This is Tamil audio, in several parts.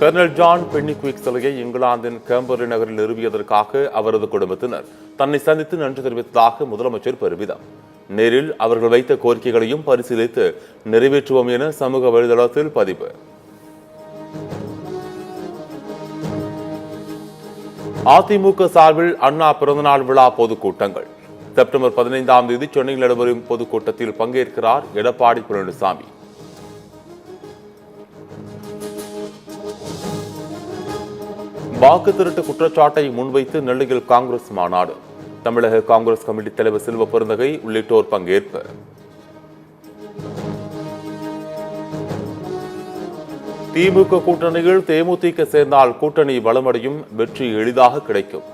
கர்னல் ஜான் பென்னிக்விக் சிலையை இங்கிலாந்தின் கேம்பரி நகரில் நிறுவியதற்காக அவரது குடும்பத்தினர் தன்னை சந்தித்து நன்றி தெரிவித்ததாக முதலமைச்சர் பெருமிதம். நேரில் அவர்கள் வைத்த கோரிக்கைகளையும் பரிசீலித்து நிறைவேற்றுவோம் என சமூக வலைதளத்தில் பதிவு. அதிமுக சார்பில் அண்ணா பிறந்தநாள் விழா பொதுக்கூட்டங்கள். செப்டம்பர் 15ஆம் தேதி சென்னையில் நடைபெறும் பொதுக்கூட்டத்தில் பங்கேற்கிறார் எடப்பாடி பழனிசாமி. வாக்கு திருட்டு குற்றச்சாட்டை முன்வைத்து நெல்லையில் காங்கிரஸ் மாநாடு. தமிழக காங்கிரஸ் கமிட்டி தலைவர் செல்வ பெருந்தகை உள்ளிட்டோர் பங்கேற்பு. திமுக கூட்டணியில் தேமுதிக சேர்ந்தால் கூட்டணி வளமடையும், வெற்றி எளிதாக கிடைக்கும்.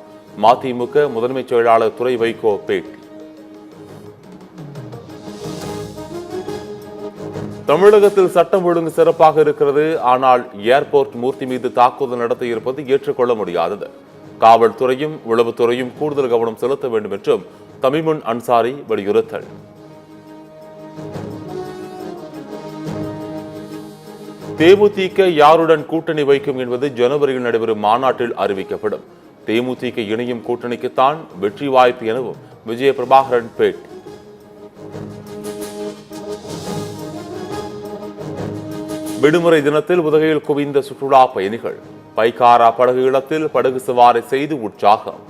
மதிமுக முதன்மை செயலாளர் துரை வைகோ பேட்டி. தமிழகத்தில் சட்டம் ஒழுங்கு சிறப்பாக இருக்கிறது, ஆனால் ஏர்போர்ட் மூர்த்தி மீது தாக்குதல் நடத்த இருப்பது ஏற்றுக்கொள்ள முடியாதது. காவல்துறையும் உளவுத்துறையும் கூடுதல் கவனம் செலுத்த வேண்டும் என்றும் தமிமுன் அன்சாரி வலியுறுத்தல். தேமுதிக யாருடன் கூட்டணி வைக்கும் என்பது ஜனவரியில் நடைபெறும் மாநாட்டில் அறிவிக்கப்படும். தேமுதிக இணையும் கூட்டணிக்குத்தான் வெற்றி வாய்ப்பு எனவும் விஜய பிரபாகரன் பேட்டி. விடுமுறை தினத்தில் உதகையில் குவிந்த சுற்றுலா பயணிகள். பைக்காரா படகு இடத்தில் படகு சவாரி செய்து உற்சாகம்.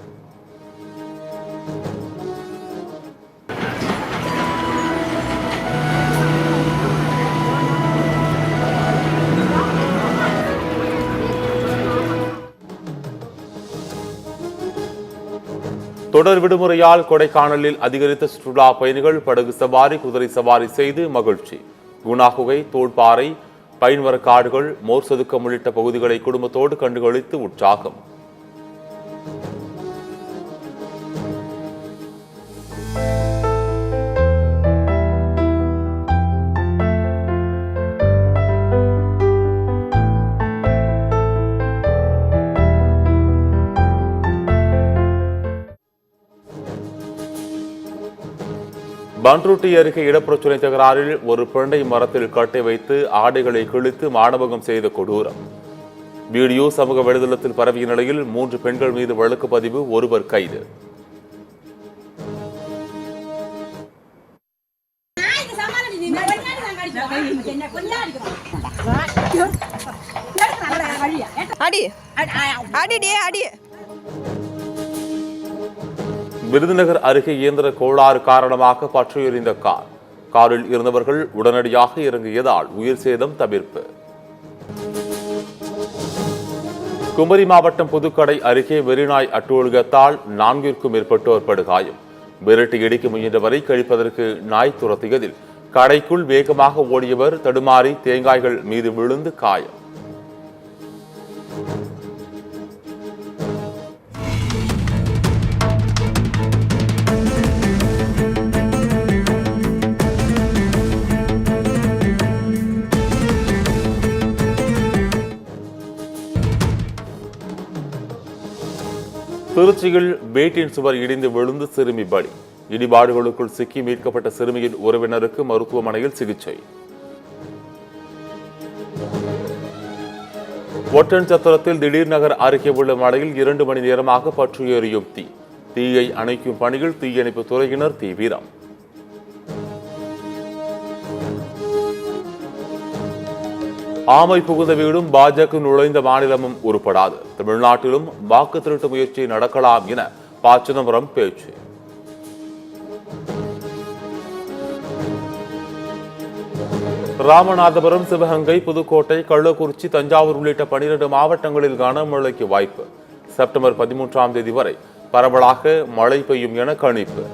தொடர் விடுமுறையால் கொடைக்கானலில் அதிகரித்த சுற்றுலா பயணிகள். படகு சவாரி, குதிரை சவாரி செய்து மகிழ்ச்சி. குணாகுகை, தோள்பாறை, பைன்மர காடுகள், மோர் சதுக்கம் உள்ளிட்ட பகுதிகளை குடும்பத்தோடு கண்டுகளித்து உற்சாகம். பன்ருட்டி அருகே இடப்பிரச்சினை தகராறில் ஒரு பெண்ணை மரத்தில் கட்டி வைத்து ஆடைகளை கிழித்து மானபகம் செய்த கொடூரம். வீடியோ சமூக வலைதளத்தில் பரவிய நிலையில் 3 பெண்கள் மீது வழக்கு பதிவு, ஒருவர் கைது. விருதுநகர் அருகே இயந்திர கோளாறு காரணமாக பற்றி எறிந்த காரில் இருந்தவர்கள் உடனடியாக இறங்கியதால் உயிர் சேதம் தவிர்ப்பு. குமரி மாவட்டம் புதுக்கடை அருகே வெறிநாய் அட்டுழியத்தால் 4ற்கும் மேற்பட்டோர் படுகாயம். விரட்டி இடிக்க முயன்றவரை கழிப்பதற்கு நாய் துரத்தியதில் கடைக்குள் வேகமாக ஓடியவர் தடுமாறி தேங்காய்கள் மீது விழுந்து காயம். திருச்சியில் வீட்டின் சுவர் இடிந்து விழுந்து சிறுமி பலி. இடிபாடுகளுக்குள் சிக்கி மீட்கப்பட்ட சிறுமியின் உறவினருக்கு மருத்துவமனையில் சிகிச்சை. ஒட்டன் சத்திரத்தில் திடீர் நகர் அருகே உள்ள மலையில் 2 மணி நேரமாக பற்றி எரியும் தீ. தீயை அணைக்கும் பணியில் தீயணைப்பு துறையினர் தீவிரம். ஆமை புகுந்த வீடும் பாஜக நுழைந்த மாநிலமும் உருப்படாது. தமிழ்நாட்டிலும் வாக்கு திருட்டு முயற்சி நடக்கலாம் என ப. சிதம்பரம் பேச்சு. ராமநாதபுரம், சிவகங்கை, புதுக்கோட்டை, கள்ளக்குறிச்சி, தஞ்சாவூர் உள்ளிட்ட 12 மாவட்டங்களில் கனமழைக்கு வாய்ப்பு. செப்டம்பர் 13ஆம் தேதி வரை பரவலாக மழை பெய்யும் என கணிப்பு.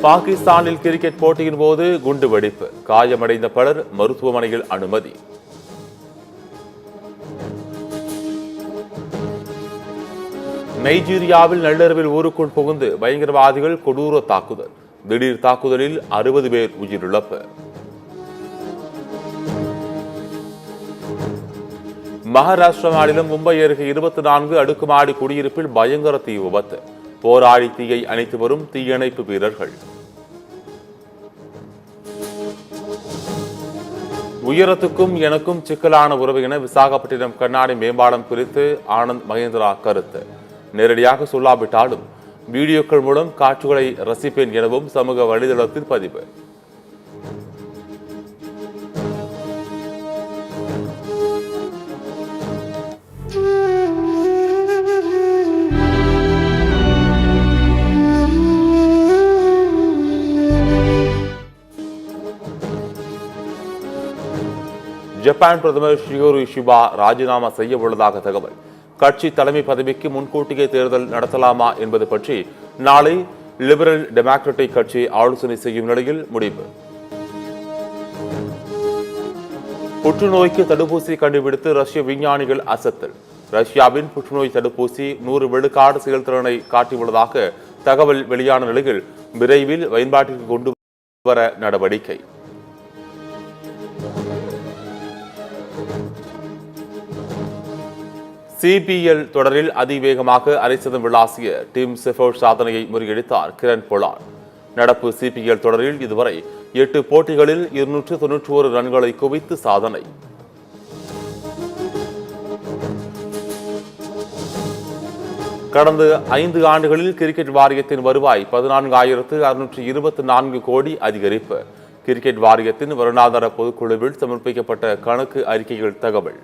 பாகிஸ்தானில் கிரிக்கெட் போட்டியின் போது குண்டு வெடிப்பு. காயமடைந்த பலர் மருத்துவமனையில் அனுமதி. நைஜீரியாவில் நள்ளிரவில் ஊருக்குள் புகுந்து பயங்கரவாதிகள் கொடூர தாக்குதல். திடீர் தாக்குதலில் 60 பேர் உயிரிழப்பு. மகாராஷ்டிரா மாநிலம் மும்பை அருகே 24 அடுக்குமாடி குடியிருப்பில் பயங்கர தீ விபத்து. போராடி தீயை அணைத்து வரும் தீயணைப்பு வீரர்கள். உயரத்துக்கும் எனக்கும் சிக்கலான உறவு என விசாகப்பட்டினம் கண்ணாடி மேம்பாலம் குறித்து ஆனந்த் மகேந்திரா கருத்து. நேரடியாக சொல்லாவிட்டாலும் வீடியோக்கள் மூலம் காட்சிகளை ரசிப்பேன் எனவும் சமூக வலைதளத்தில் பதிவு. ஜப்பான் பிரதமர் ஷிகோரு இஷிபா ராஜினாமா செய்ய உள்ளதாக தகவல். கட்சி தலைமை பதவிக்கு முன்கூட்டியே தேர்தல் நடத்தலாமா என்பது பற்றி நாளை லிபரல் டெமோக்ராட்டிக் கட்சி ஆலோசனை செய்யும் நிலையில் முடிவு. புற்றுநோய்க்கு தடுப்பூசி கண்டுபிடித்து ரஷ்ய விஞ்ஞானிகள் அசத்தல். ரஷ்யாவின் புற்றுநோய் தடுப்பூசி 100 விழுக்காடு செயல்திறனை காட்டியுள்ளதாக தகவல் வெளியான நிலையில் விரைவில் பயன்பாட்டிற்கு கொண்டு வர நடவடிக்கை. சிபிஎல் தொடரில் அதிவேகமாக அரைசதம் விளாசிய டீம் செஃபோர்ட் சாதனையை முறியடித்தார் கிரண் பொலார்ட். நடப்பு சிபிஎல் தொடரில் இதுவரை 8 போட்டிகளில் 291 ரன்களை குவித்து சாதனை. கடந்த 5 ஆண்டுகளில் கிரிக்கெட் வாரியத்தின் வருவாய் 14,624 கோடி அதிகரிப்பு. கிரிக்கெட் வாரியத்தின் வருடாந்திர பொதுக்குழுவில் சமர்ப்பிக்கப்பட்ட கணக்கு அறிக்கைகள் தகவல்.